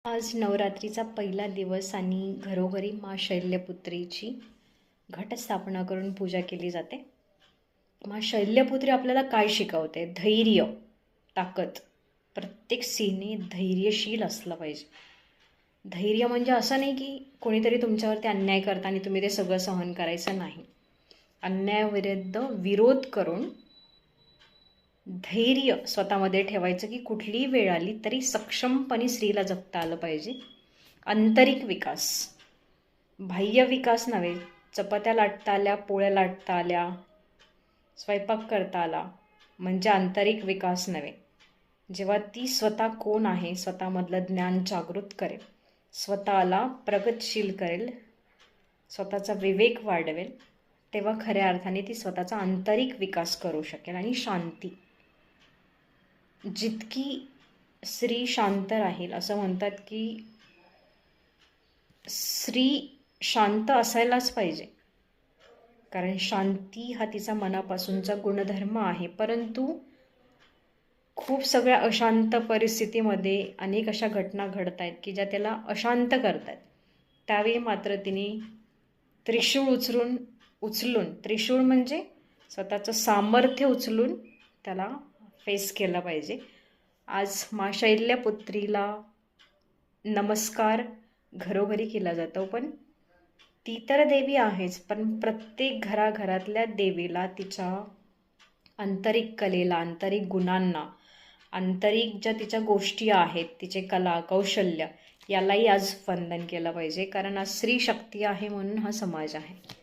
आज नवरात्रीचा पहिला दिवस आणि घरोघरी माँ शैल्यपुत्रीची घटस्थापना करून पूजा केली जाते. माँ शैल्यपुत्री आपल्याला काय शिकवते? धैर्य, ताकद. प्रत्येक स्त्रीने धैर्यशील असलं पाहिजे. धैर्य म्हणजे असं नाही की कोणीतरी तुमच्यावरती अन्याय करता आणि तुम्ही ते सगळं सहन करायचं नाही. अन्यायाविरुद्ध विरोध करून धैर्य स्वतःमध्ये ठेवायचं की कुठलीही वेळ आली तरी सक्षमपणे स्त्रीला जगता आलं पाहिजे. आंतरिक विकास, बाह्य विकास नव्हे. चपात्या लाटता आल्या, पोळ्या लाटता आल्या, स्वयंपाक करता आला म्हणजे आंतरिक विकास नव्हे. जेव्हा ती स्वतः कोण आहे स्वतःमधलं ज्ञान जागृत करेल, स्वतःला प्रगतशील करेल, स्वतःचा विवेक वाढवेल, तेव्हा खऱ्या अर्थाने ती स्वतःचा आंतरिक विकास करू शकेल. आणि शांती, जितकी स्त्री शांत राहील, असं म्हणतात की स्त्री शांत असायलाच पाहिजे, कारण शांती हा तिचा मनापासूनचा गुणधर्म आहे. परंतु खूप सगळ्या अशांत परिस्थितीमध्ये अनेक अशा घटना घडत आहेत की ज्या त्याला अशांत करत आहेत. त्यावेळी मात्र तिने त्रिशूळ उचलून त्रिशूळ म्हणजे स्वतःचं सामर्थ्य उचलून त्याला फेस केला पाहिजे. आज माँ शैल्यपुत्रीला नमस्कार घरोघरी केला जातो, पण ती तर देवी आहेच, पण प्रत्येक घराघरातल्या देवीला तिच्या आंतरिक कलेला, आंतरिक गुणांना, आंतरिक ज्या तिच्या गोष्टी आहेत, तिचे कला कौशल्य, यालाही आज वंदन केलं पाहिजे. कारण आज स्त्री शक्ती आहे म्हणून हा समाज आहे.